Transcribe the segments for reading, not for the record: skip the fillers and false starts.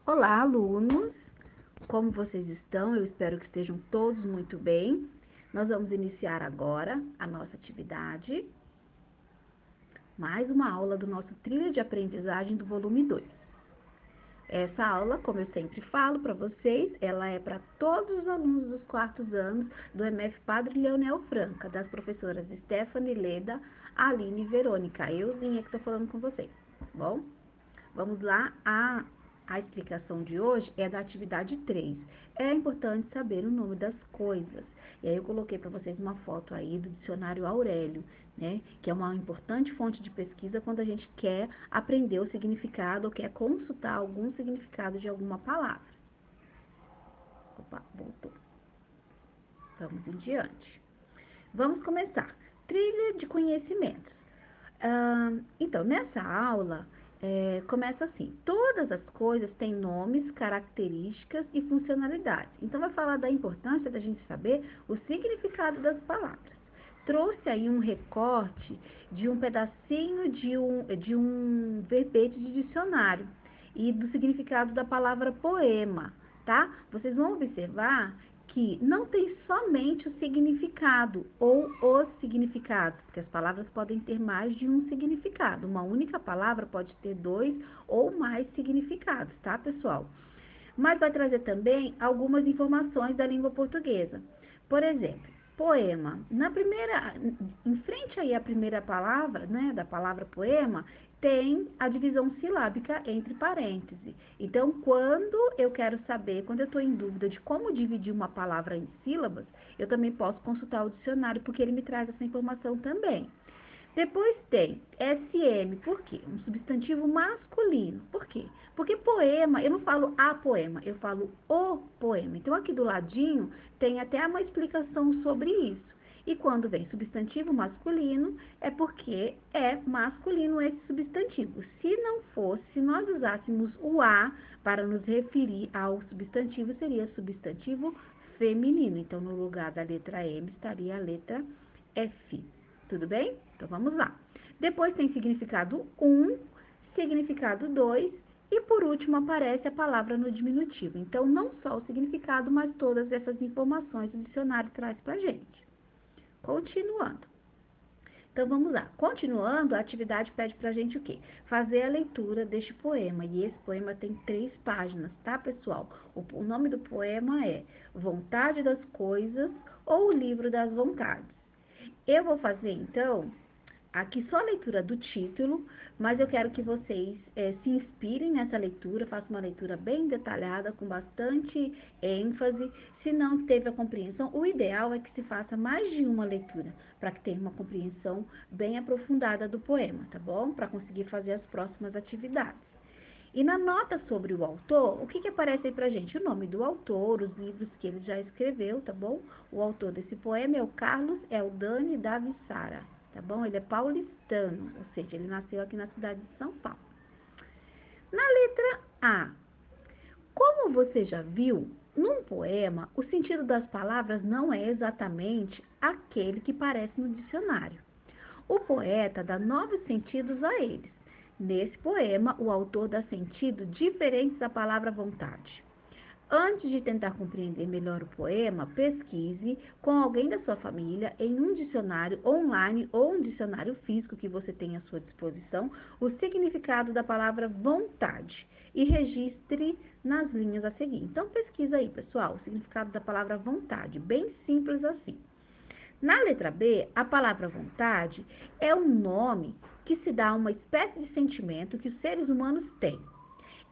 Olá, alunos! Como vocês estão? Eu espero que estejam todos muito bem. Nós vamos iniciar agora a nossa atividade. Mais uma aula do nosso trilha de aprendizagem do volume 2. Essa aula, como eu sempre falo para vocês, ela é para todos os alunos dos quartos anos do MF Padre Leonel Franca, das professoras Stephanie Leda, Aline e Verônica. Euzinha que estou falando com vocês, tá bom? Vamos lá, a explicação de hoje é da atividade 3. É importante saber o nome das coisas. E aí eu coloquei para vocês uma foto aí do dicionário Aurélio, né? Que é uma importante fonte de pesquisa quando a gente quer aprender o significado ou quer consultar algum significado de alguma palavra. Opa, voltou. Vamos em diante. Vamos começar. Trilha de conhecimentos. Então, nessa aula, começa assim: todas as coisas têm nomes, características e funcionalidades. Então, vai falar da importância da gente saber o significado das palavras. Trouxe aí um recorte de um pedacinho de um verbete de dicionário e do significado da palavra poema, tá? Vocês vão observar que não tem somente o significado ou os significados, porque as palavras podem ter mais de um significado. Uma única palavra pode ter 2 ou mais significados, tá, pessoal? Mas vai trazer também algumas informações da língua portuguesa. Por exemplo, poema. Em frente aí à primeira palavra, né, da palavra poema, tem a divisão silábica entre parênteses. Então, quando eu quero saber, quando eu estou em dúvida de como dividir uma palavra em sílabas, eu também posso consultar o dicionário, porque ele me traz essa informação também. Depois tem SM, por quê? Um substantivo masculino. Por quê? Porque poema, eu não falo a poema, eu falo o poema. Então, aqui do ladinho, tem até uma explicação sobre isso. E quando vem substantivo masculino, é porque é masculino esse substantivo. Se não fosse, se nós usássemos o a para nos referir ao substantivo, seria substantivo feminino. Então, no lugar da letra M, estaria a letra F. Tudo bem? Então, vamos lá. Depois tem significado 1, significado 2 e, por último, aparece a palavra no diminutivo. Então, não só o significado, mas todas essas informações o dicionário traz pra gente. Continuando. Então, vamos lá. Continuando, a atividade pede pra gente o quê? Fazer a leitura deste poema. E esse poema tem 3 páginas, tá, pessoal? O nome do poema é Vontade das Coisas ou o Livro das Vontades. Eu vou fazer, então, aqui só a leitura do título, mas eu quero que vocês se inspirem nessa leitura, façam uma leitura bem detalhada, com bastante ênfase. Se não teve a compreensão, o ideal é que se faça mais de uma leitura, para que tenha uma compreensão bem aprofundada do poema, tá bom? Para conseguir fazer as próximas atividades. E na nota sobre o autor, o que aparece aí pra gente? O nome do autor, os livros que ele já escreveu, tá bom? O autor desse poema é o Carlos Eldani da Vissara, tá bom? Ele é paulistano, ou seja, ele nasceu aqui na cidade de São Paulo. Na letra A, como você já viu, num poema, o sentido das palavras não é exatamente aquele que parece no dicionário. O poeta dá novos sentidos a eles. Nesse poema, o autor dá sentido diferentes à palavra vontade. Antes de tentar compreender melhor o poema, pesquise com alguém da sua família em um dicionário online ou um dicionário físico que você tem à sua disposição o significado da palavra vontade e registre nas linhas a seguir. Então, pesquisa aí, pessoal, o significado da palavra vontade, bem simples assim. Na letra B, a palavra vontade é um nome que se dá a uma espécie de sentimento que os seres humanos têm.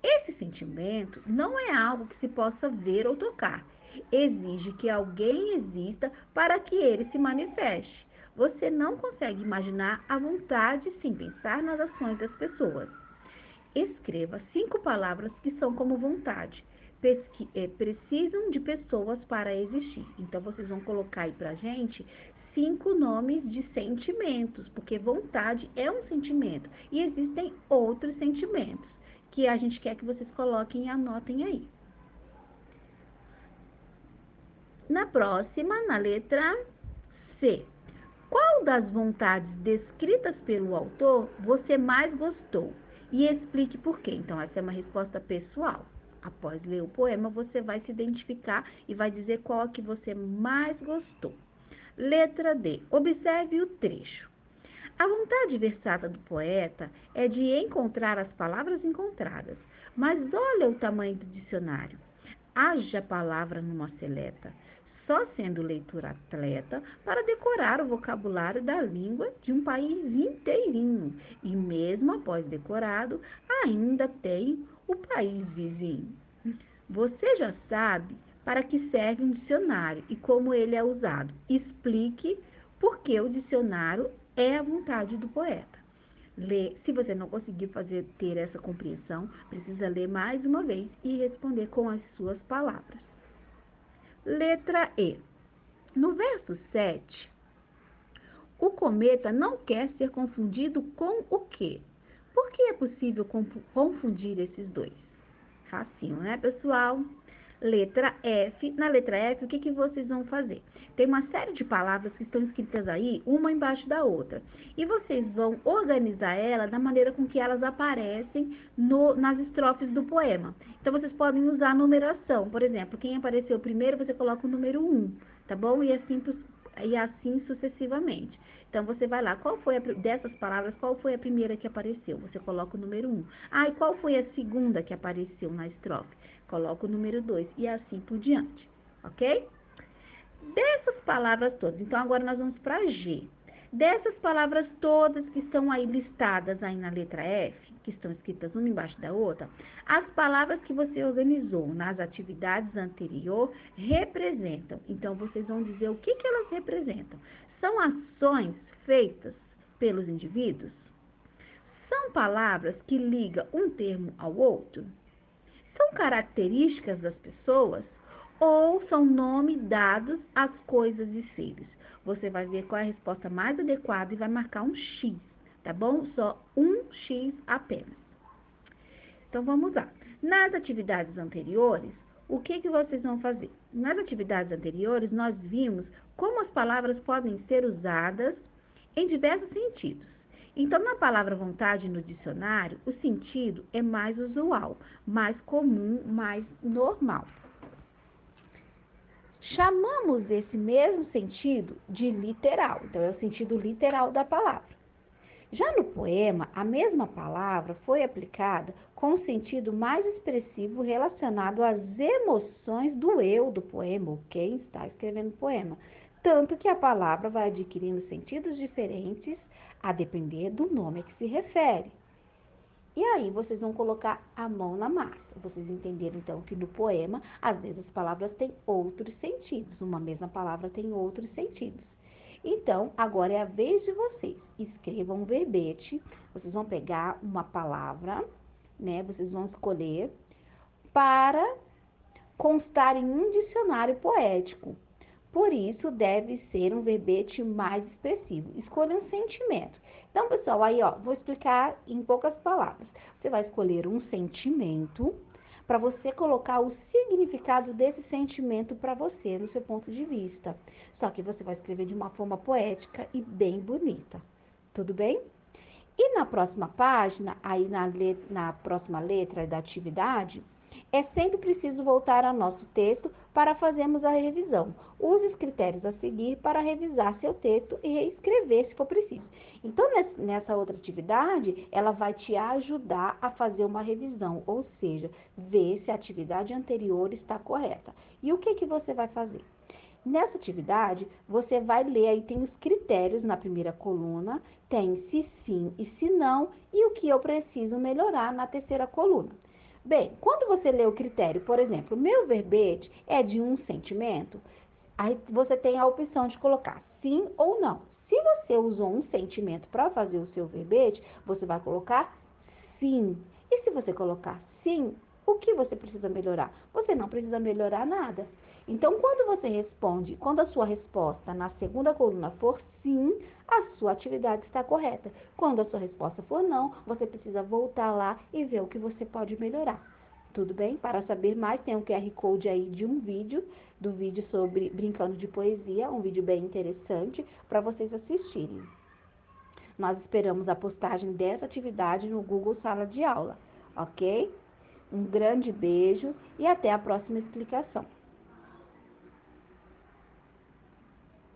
Esse sentimento não é algo que se possa ver ou tocar. Exige que alguém exista para que ele se manifeste. Você não consegue imaginar a vontade sem pensar nas ações das pessoas. Escreva 5 palavras que são como vontade. Precisam de pessoas para existir. Então, vocês vão colocar aí pra gente 5 nomes de sentimentos, porque vontade é um sentimento. E existem outros sentimentos que a gente quer que vocês coloquem e anotem aí. Na próxima, na letra C. Qual das vontades descritas pelo autor você mais gostou? E explique por quê. Então, essa é uma resposta pessoal. Após ler o poema, você vai se identificar e vai dizer qual que você mais gostou. Letra D. Observe o trecho. A vontade versada do poeta é de encontrar as palavras encontradas, mas olha o tamanho do dicionário. Haja palavra numa seleta, só sendo leitura atleta para decorar o vocabulário da língua de um país inteirinho. E mesmo após decorado, ainda tem o país vizinho. Você já sabe para que serve um dicionário e como ele é usado. Explique por que o dicionário é a vontade do poeta. Se você não conseguir ter essa compreensão, precisa ler mais uma vez e responder com as suas palavras. Letra E. No verso 7, o cometa não quer ser confundido com o quê? Por que é possível confundir esses dois? Facinho, né, pessoal? Letra F. Na letra F, o que vocês vão fazer? Tem uma série de palavras que estão escritas aí, uma embaixo da outra. E vocês vão organizar ela da maneira com que elas aparecem nas estrofes do poema. Então, vocês podem usar a numeração. Por exemplo, quem apareceu primeiro, você coloca o número 1, tá bom? E assim sucessivamente. Então, você vai lá, dessas palavras, qual foi a primeira que apareceu? Você coloca o número 1. Ah, e qual foi a segunda que apareceu na estrofe? Coloca o número 2 e assim por diante, ok? Dessas palavras todas, então agora nós vamos para G. Dessas palavras todas que estão aí listadas aí na letra F, que estão escritas uma embaixo da outra, as palavras que você organizou nas atividades anteriores representam. Então, vocês vão dizer o que elas representam. São ações feitas pelos indivíduos? São palavras que ligam um termo ao outro? São características das pessoas ou são nomes dados às coisas e seres? Você vai ver qual é a resposta mais adequada e vai marcar um X, tá bom? Só um X apenas. Então, vamos lá. Nas atividades anteriores, o que vocês vão fazer? Nas atividades anteriores, nós vimos como as palavras podem ser usadas em diversos sentidos. Então, na palavra vontade no dicionário, o sentido é mais usual, mais comum, mais normal. Chamamos esse mesmo sentido de literal. Então, é o sentido literal da palavra. Já no poema, a mesma palavra foi aplicada com um sentido mais expressivo relacionado às emoções do eu do poema, ou quem está escrevendo o poema. Tanto que a palavra vai adquirindo sentidos diferentes a depender do nome a que se refere. E aí vocês vão colocar a mão na massa. Vocês entenderam, então, que no poema, às vezes as palavras têm outros sentidos. Uma mesma palavra tem outros sentidos. Então, agora é a vez de vocês. Escrevam um verbete. Vocês vão pegar uma palavra, né? Vocês vão escolher para constar em um dicionário poético. Por isso, deve ser um verbete mais expressivo. Escolha um sentimento. Então, pessoal, aí, ó, vou explicar em poucas palavras. Você vai escolher um sentimento para você colocar o significado desse sentimento para você, no seu ponto de vista. Só que você vai escrever de uma forma poética e bem bonita. Tudo bem? E na próxima página, aí na próxima letra da atividade, é sempre preciso voltar ao nosso texto para fazermos a revisão. Use os critérios a seguir para revisar seu texto e reescrever se for preciso. Então, nessa outra atividade, ela vai te ajudar a fazer uma revisão, ou seja, ver se a atividade anterior está correta. E o que você vai fazer? Nessa atividade, você vai ler, aí tem os critérios na primeira coluna, tem se sim e se não, e o que eu preciso melhorar na terceira coluna. Bem, quando você lê o critério, por exemplo, meu verbete é de um sentimento, aí você tem a opção de colocar sim ou não. Se você usou um sentimento para fazer o seu verbete, você vai colocar sim. E se você colocar sim, o que você precisa melhorar? Você não precisa melhorar nada. Então, quando você responde, quando a sua resposta na segunda coluna for sim, a sua atividade está correta. Quando a sua resposta for não, você precisa voltar lá e ver o que você pode melhorar. Tudo bem? Para saber mais, tem um QR Code aí de um vídeo, do vídeo sobre Brincando de Poesia, um vídeo bem interessante para vocês assistirem. Nós esperamos a postagem dessa atividade no Google Sala de Aula, ok? Um grande beijo e até a próxima explicação.